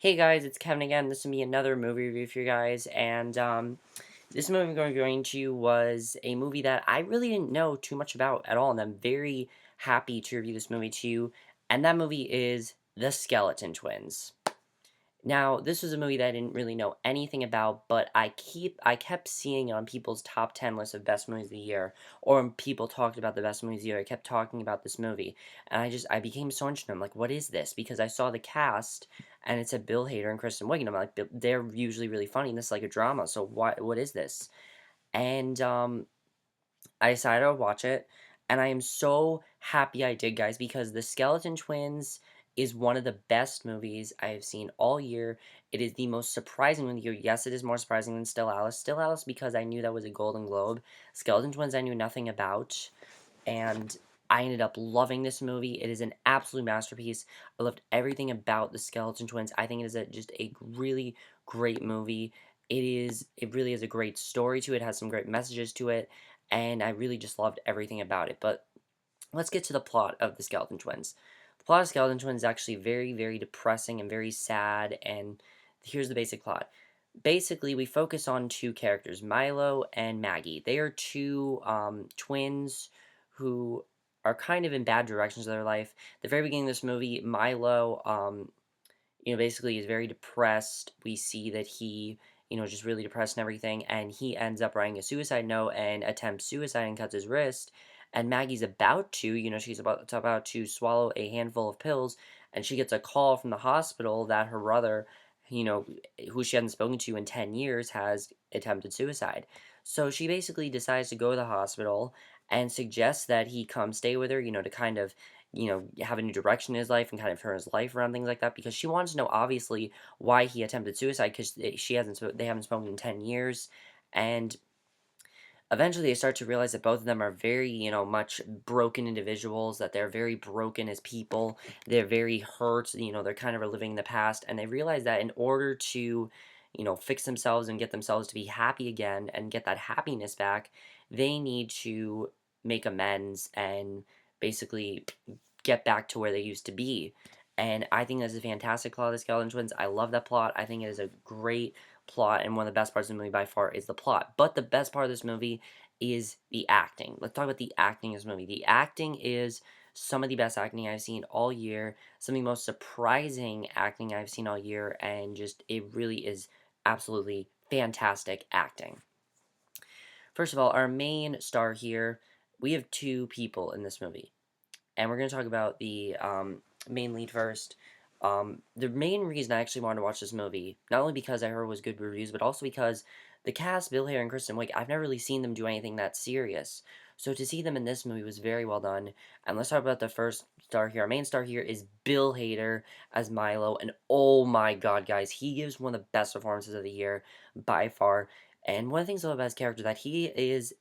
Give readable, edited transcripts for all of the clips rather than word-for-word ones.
Hey guys, it's Kevin again. This will be another movie review for you guys, and this movie I'm going to was a movie that I really didn't know too much about at all, and I'm very happy to review this movie to you. And that movie is The Skeleton Twins. Now, this was a movie that I didn't really know anything about, but I kept seeing it on people's top 10 list of best movies of the year, or when people talked about the best movies of the year, I kept talking about this movie, and I became so interested. I'm like, what is this? Because I saw the cast, and it said Bill Hader and Kristen Wiig, and I'm like, they're usually really funny, and this is like a drama, so what is this? And I decided to watch it, and I am so happy I did, guys, because The Skeleton Twins is one of the best movies I have seen all year. It is the most surprising movie of the year. Yes, it is more surprising than Still Alice. Still Alice because I knew that was a Golden Globe. Skeleton Twins I knew nothing about, and I ended up loving this movie. It is an absolute masterpiece. I loved everything about The Skeleton Twins. I think it is just a really great movie. It really has a great story to it. It has some great messages to it, and I really just loved everything about it. But let's get to the plot of The Skeleton Twins. The plot of Skeleton Twins is actually very, very depressing and very sad, and here's the basic plot. Basically, we focus on two characters, Milo and Maggie. They are two twins who are kind of in bad directions of their life. The very beginning of this movie, Milo, basically is very depressed. We see that he, just really depressed and everything, and he ends up writing a suicide note and attempts suicide and cuts his wrist. And Maggie's about to, she's about to swallow a handful of pills, and she gets a call from the hospital that her brother, you know, who she hadn't spoken to in 10 years, has attempted suicide. So she basically decides to go to the hospital and suggests that he come stay with her, to kind of have a new direction in his life and kind of turn his life around, things like that, because she wants to know obviously why he attempted suicide because they haven't spoken in 10 years, and eventually they start to realize that both of them are very, much broken individuals, that they're very broken as people, they're very hurt, they're kind of reliving the past, and they realize that in order to, fix themselves and get themselves to be happy again and get that happiness back, they need to make amends and basically get back to where they used to be. And I think that's a fantastic plot of the Skeleton Twins. I love that plot. I think it is a great plot, and one of the best parts of the movie by far is the plot. But the best part of this movie is the acting. Let's talk about the acting in this movie. The acting is some of the best acting I've seen all year, some of the most surprising acting I've seen all year, and just it really is absolutely fantastic acting. First of all, our main star here, we have two people in this movie, and we're going to talk about the main lead first. The main reason I actually wanted to watch this movie, not only because I heard it was good reviews, but also because the cast, Bill Hader and Kristen Wiig, I've never really seen them do anything that serious. So to see them in this movie was very well done. And let's talk about the first star here. Our main star here is Bill Hader as Milo, and oh my god, guys, he gives one of the best performances of the year by far. And one of the things I love about his character that he is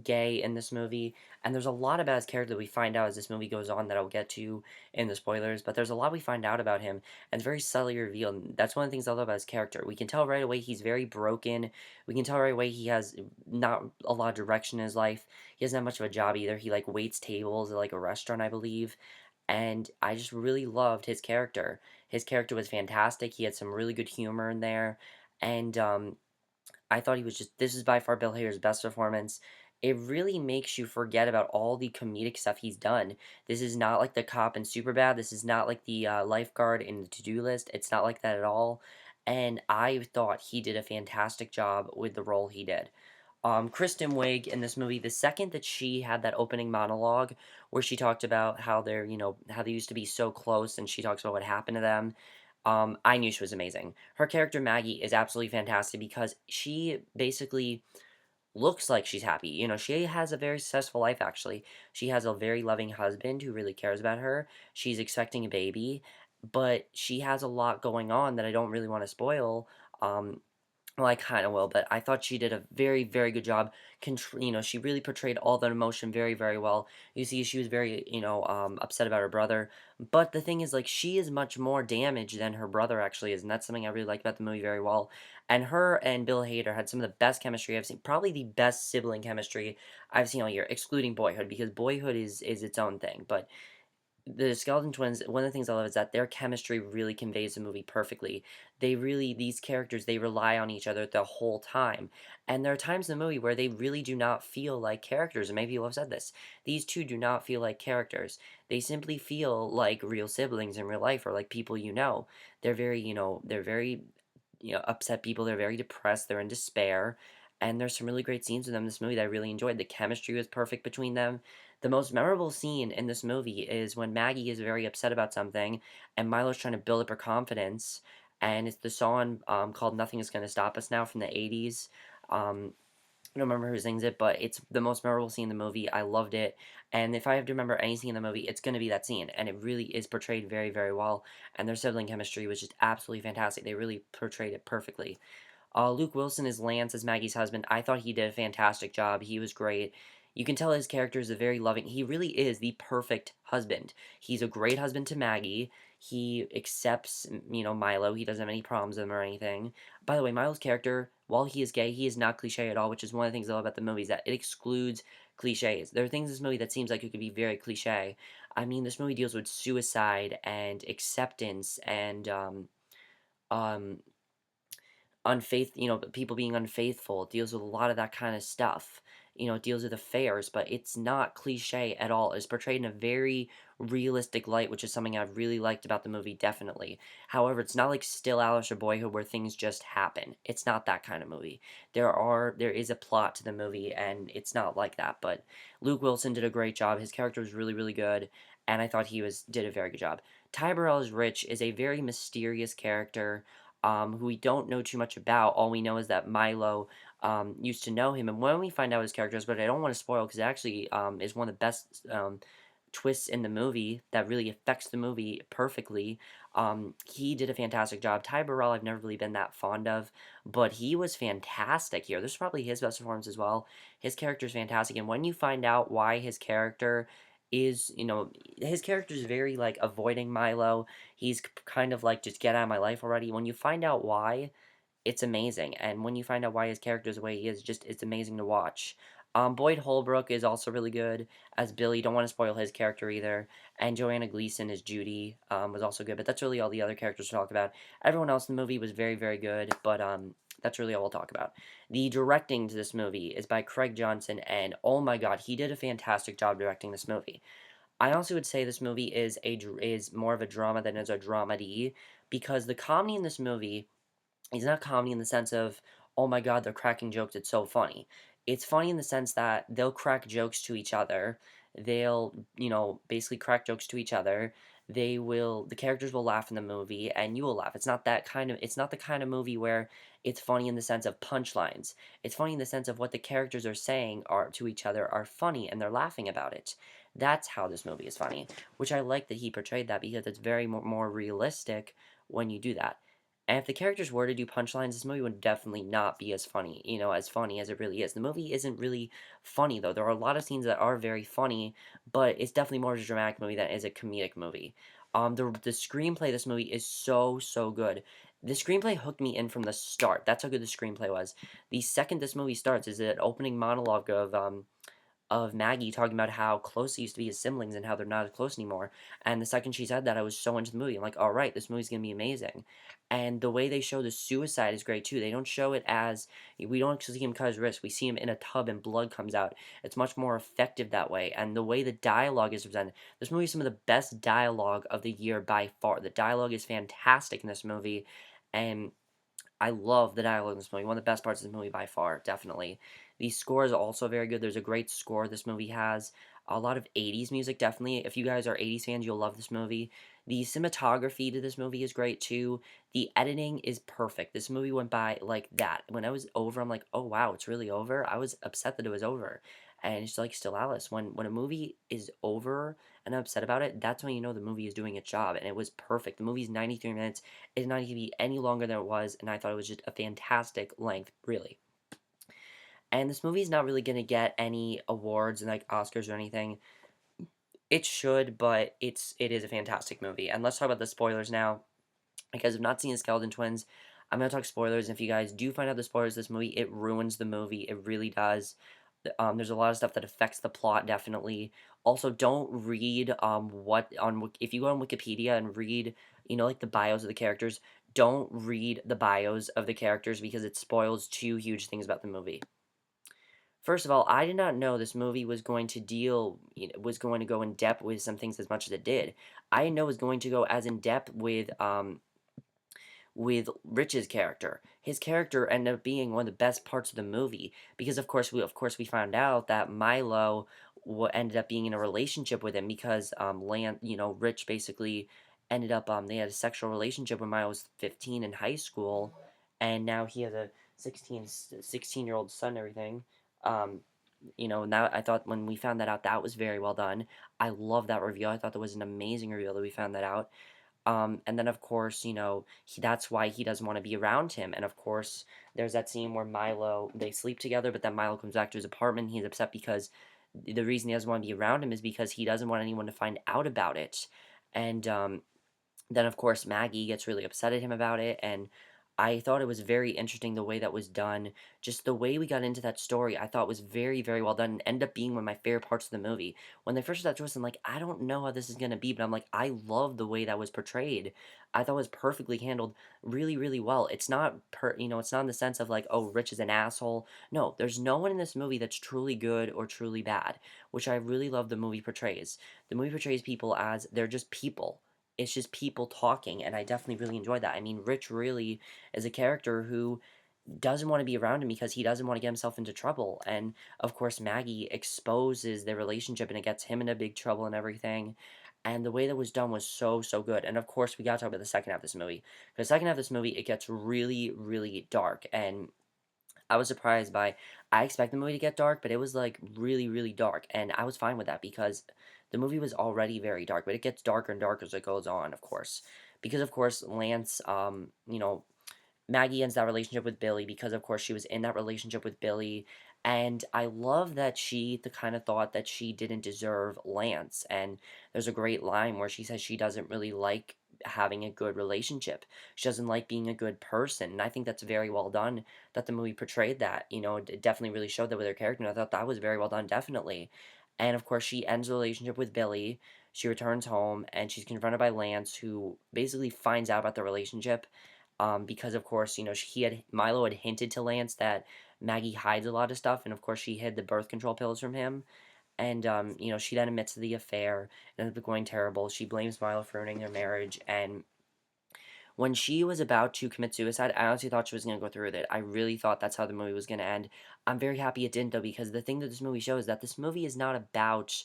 gay in this movie, and there's a lot about his character that we find out as this movie goes on that I'll get to in the spoilers, but there's a lot we find out about him, and it's very subtly revealed, and that's one of the things I love about his character. We can tell right away he's very broken, we can tell right away he has not a lot of direction in his life, he doesn't have much of a job either, he, like, waits tables at, like, a restaurant, I believe, and I just really loved his character. His character was fantastic, he had some really good humor in there, and, I thought he was just this is by far Bill Hader's best performance. It really makes you forget about all the comedic stuff he's done. This is not like the cop in Superbad. This is not like the lifeguard in the to-do list. It's not like that at all. And I thought he did a fantastic job with the role he did. Kristen Wiig in this movie, the second that she had that opening monologue where she talked about how how they used to be so close, and she talks about what happened to them, I knew she was amazing. Her character Maggie is absolutely fantastic because she basically looks like she's happy. She has a very successful life actually. She has a very loving husband who really cares about her. She's expecting a baby, but she has a lot going on that I don't really want to spoil. Well, I kind of will, but I thought she did a very, very good job. She really portrayed all that emotion very, very well. You see, she was very, upset about her brother. But the thing is, like, she is much more damaged than her brother actually is, and that's something I really liked about the movie very well. And her and Bill Hader had some of the best chemistry I've seen, probably the best sibling chemistry I've seen all year, excluding Boyhood, because Boyhood is its own thing. But the Skeleton Twins, one of the things I love is that their chemistry really conveys the movie perfectly. These characters, they rely on each other the whole time. And there are times in the movie where they really do not feel like characters, and maybe people have said this. These two do not feel like characters. They simply feel like real siblings in real life or like people you know. They're very, upset people. They're very depressed. They're in despair. And there's some really great scenes with them in this movie that I really enjoyed. The chemistry was perfect between them. The most memorable scene in this movie is when Maggie is very upset about something, and Milo's trying to build up her confidence. And it's the song called "Nothing Is Gonna Stop Us Now" from the '80s. I don't remember who sings it, but it's the most memorable scene in the movie. I loved it. And if I have to remember any scene in the movie, it's going to be that scene. And it really is portrayed very, very well. And their sibling chemistry was just absolutely fantastic. They really portrayed it perfectly. Luke Wilson as Lance, as Maggie's husband. I thought he did a fantastic job. He was great. You can tell his character is a very loving. He really is the perfect husband. He's a great husband to Maggie. He accepts, Milo. He doesn't have any problems with him or anything. By the way, Milo's character, while he is gay, he is not cliche at all, which is one of the things I love about the movie, is that it excludes cliches. There are things in this movie that seems like it could be very cliche. I mean, this movie deals with suicide and acceptance and um, people being unfaithful. It deals with a lot of that kind of stuff. It deals with affairs, but it's not cliche at all. It's portrayed in a very realistic light, which is something I've really liked about the movie, definitely. However, it's not like Still Alice or Boyhood where things just happen. It's not that kind of movie. There is a plot to the movie, and it's not like that. But Luke Wilson did a great job. His character was really, really good, and I thought did a very good job. Ty Burrell as Rich is a very mysterious character who we don't know too much about. All we know is that Milo used to know him, and when we find out his characters, but I don't want to spoil because it actually is one of the best twists in the movie that really affects the movie perfectly. He did a fantastic job. Ty Burrell, I've never really been that fond of, but he was fantastic here. This is probably his best performance as well. His character is fantastic, and when you find out why his character is very like avoiding Milo. He's kind of like, just get out of my life already. When you find out why, it's amazing. And when you find out why his character is the way he is, it's amazing to watch. Boyd Holbrook is also really good as Billy. Don't want to spoil his character either. And Joanna Gleason as Judy was also good. But that's really all the other characters to talk about. Everyone else in the movie was very, very good. But that's really all we'll talk about. The directing to this movie is by Craig Johnson. And oh my god, he did a fantastic job directing this movie. I also would say this movie is more of a drama than is a dramedy, because the comedy in this movie is not comedy in the sense of, oh my god, they're cracking jokes, it's so funny. It's funny in the sense that they'll crack jokes to each other. They'll, basically crack jokes to each other. The characters will laugh in the movie and you will laugh. It's not the kind of movie where it's funny in the sense of punchlines. It's funny in the sense of what the characters are saying are to each other are funny and they're laughing about it. That's how this movie is funny, which I like that he portrayed that because it's very more realistic when you do that. And if the characters were to do punchlines, this movie would definitely not be as funny as it really is. The movie isn't really funny, though. There are a lot of scenes that are very funny, but it's definitely more of a dramatic movie than it is a comedic movie. The screenplay of this movie is so, so good. The screenplay hooked me in from the start. That's how good the screenplay was. The second this movie starts is an opening monologue of Maggie talking about how close they used to be as siblings and how they're not as close anymore. And the second she said that, I was so into the movie. I'm like, all right, this movie's gonna be amazing. And the way they show the suicide is great too. They don't show it as we don't see him cut his wrist. We see him in a tub and blood comes out. It's much more effective that way. And the way the dialogue is presented, this movie is some of the best dialogue of the year by far. The dialogue is fantastic in this movie, and I love the dialogue in this movie. One of the best parts of the movie by far, definitely. The score is also very good. There's a great score this movie has. A lot of 80s music, definitely. If you guys are 80s fans, you'll love this movie. The cinematography to this movie is great too. The editing is perfect. This movie went by like that. When I was over, I'm like, oh wow, it's really over. I was upset that it was over. And it's like Still Alice. When a movie is over and I'm upset about it, that's when you know the movie is doing its job. And it was perfect. The movie's 93 minutes. It's not going to be any longer than it was, and I thought it was just a fantastic length, really. And this movie is not really going to get any awards and like Oscars or anything. It should, but it is a fantastic movie. And let's talk about the spoilers now, because I've not seen the Skeleton Twins. I'm gonna talk spoilers. And if you guys do find out the spoilers of this movie, it ruins the movie. It really does. There's a lot of stuff that affects the plot, definitely. Also, don't read if you go on Wikipedia and read, like the bios of the characters, don't read the bios of the characters because it spoils two huge things about the movie. First of all, I did not know this movie was going to was going to go in depth with some things as much as it did. I didn't know it was going to go as in depth with Rich's character. His character ended up being one of the best parts of the movie because of course we found out that Milo ended up being in a relationship with him because Rich basically ended up they had a sexual relationship when Milo was 15 in high school, and now he has a 16-year-old son and everything. Um now I thought when we found that out, that was very well done. I love that reveal. I thought that was an amazing reveal that we found that out. And then of course, that's why he doesn't want to be around him. And of course, there's that scene where they sleep together, but then Milo comes back to his apartment. He's upset because the reason he doesn't want to be around him is because he doesn't want anyone to find out about it. And then of course Maggie gets really upset at him about it, and I thought it was very interesting the way that was done. Just the way we got into that story, I thought was very, very well done and ended up being one of my favorite parts of the movie. When they first did that twist, I'm like, I don't know how this is gonna be, but I'm like, I love the way that was portrayed. I thought it was perfectly handled really, really well. It's not in the sense of like, oh, Rich is an asshole. No, there's no one in this movie that's truly good or truly bad, which I really love the movie portrays. The movie portrays people as they're just people. It's just people talking, and I definitely really enjoyed that. I mean, Rich really is a character who doesn't want to be around him because he doesn't want to get himself into trouble. And of course, Maggie exposes their relationship and it gets him into big trouble and everything. And the way that was done was so, so good. And of course, we got to talk about the second half of this movie. Because the second half of this movie, it gets really, really dark. And I was surprised by I expect the movie to get dark, but it was like really, really dark, and I was fine with that because the movie was already very dark, but it gets darker and darker as it goes on, of course. Because of course Lance, Maggie ends that relationship with Billy because of course she was in that relationship with Billy, and I love that she the kind of thought that she didn't deserve Lance, and there's a great line where she says she doesn't really like having a good relationship. She doesn't like being a good person, and I think that's very well done that the movie portrayed that. It definitely really showed that with her character, and I thought that was very well done, definitely. And of course, she ends the relationship with Billy. She returns home, and she's confronted by Lance, who basically finds out about the relationship. Because of course, Milo had hinted to Lance that Maggie hides a lot of stuff, and of course, she hid the birth control pills from him. And she then admits to the affair. It ends up going terrible. She blames Milo for ruining their marriage, and when she was about to commit suicide, I honestly thought she was going to go through with it. I really thought that's how the movie was going to end. I'm very happy it didn't, though, because the thing that this movie shows is that this movie is not about.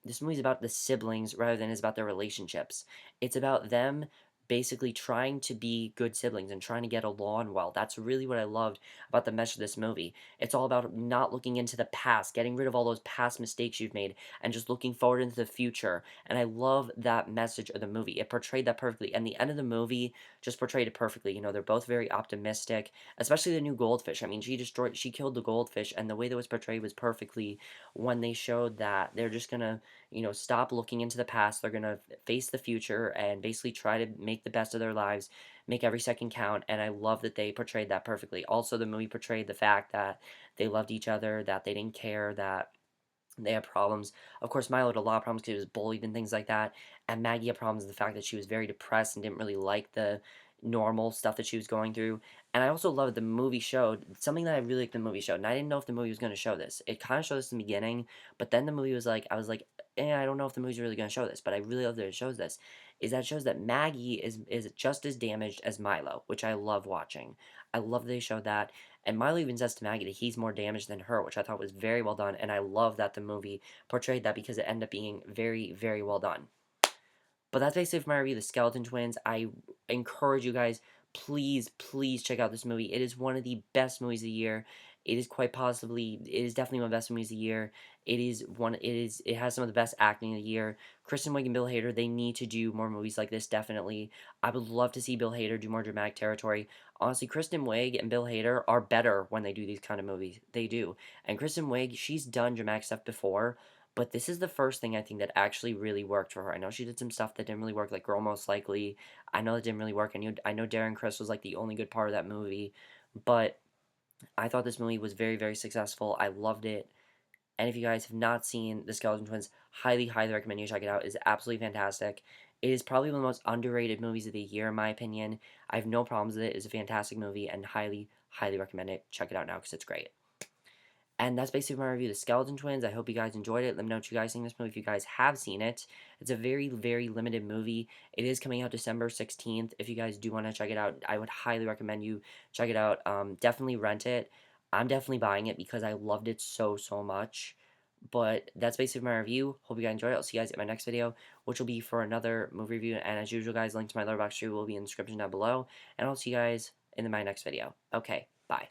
This movie is about the siblings rather than it's about their relationships. It's about them basically trying to be good siblings and trying to get along well. That's really what I loved about the message of this movie. It's all about not looking into the past, getting rid of all those past mistakes you've made, and just looking forward into the future. And I love that message of the movie. It portrayed that perfectly. And the end of the movie just portrayed it perfectly. They're both very optimistic, especially the new goldfish. I mean, she killed the goldfish, and the way that was portrayed was perfectly when they showed that they're just gonna, stop looking into the past. They're gonna face the future and basically try to make the best of their lives, make every second count. And I love that they portrayed that perfectly. Also, the movie portrayed the fact that they loved each other, that they didn't care, that they had problems. Of course, Milo had a lot of problems because he was bullied and things like that. And Maggie had problems with the fact that she was very depressed and didn't really like the normal stuff that she was going through. And I also love the movie showed something that I really liked the movie showed. And I didn't know if the movie was going to show this. It kind of showed this in the beginning, but then the movie was like, I was like, I don't know if the movie's really going to show this, but I really love that it shows this. Is that it shows that Maggie is just as damaged as Milo, which I love watching. I love that they showed that. And Milo even says to Maggie that he's more damaged than her, which I thought was very well done. And I love that the movie portrayed that because it ended up being very, very well done. But that's basically for my review of The Skeleton Twins. I encourage you guys, please, please check out this movie. It is one of the best movies of the year. It is definitely one of the best movies of the year. It has some of the best acting of the year. Kristen Wiig and Bill Hader, they need to do more movies like this, definitely. I would love to see Bill Hader do more dramatic territory. Honestly, Kristen Wiig and Bill Hader are better when they do these kind of movies. They do. And Kristen Wiig, she's done dramatic stuff before, but this is the first thing I think that actually really worked for her. I know she did some stuff that didn't really work, like Girl Most Likely. I know it didn't really work. I know Darren Criss was like the only good part of that movie, but I thought this movie was very, very successful. I loved it. And if you guys have not seen The Skeleton Twins, highly, highly recommend you check it out. It's absolutely fantastic. It is probably one of the most underrated movies of the year, in my opinion. I have no problems with it. It's a fantastic movie and highly, highly recommend it. Check it out now because it's great. And that's basically my review of The Skeleton Twins. I hope you guys enjoyed it. Let me know what you guys think of this movie if you guys have seen it. It's a very, very limited movie. It is coming out December 16th. If you guys do want to check it out, I would highly recommend you check it out. Definitely rent it. I'm definitely buying it because I loved it so, so much. But that's basically my review. Hope you guys enjoyed it. I'll see you guys in my next video, which will be for another movie review. And as usual, guys, link to my Letterboxd review will be in the description down below. And I'll see you guys in my next video. Okay, bye.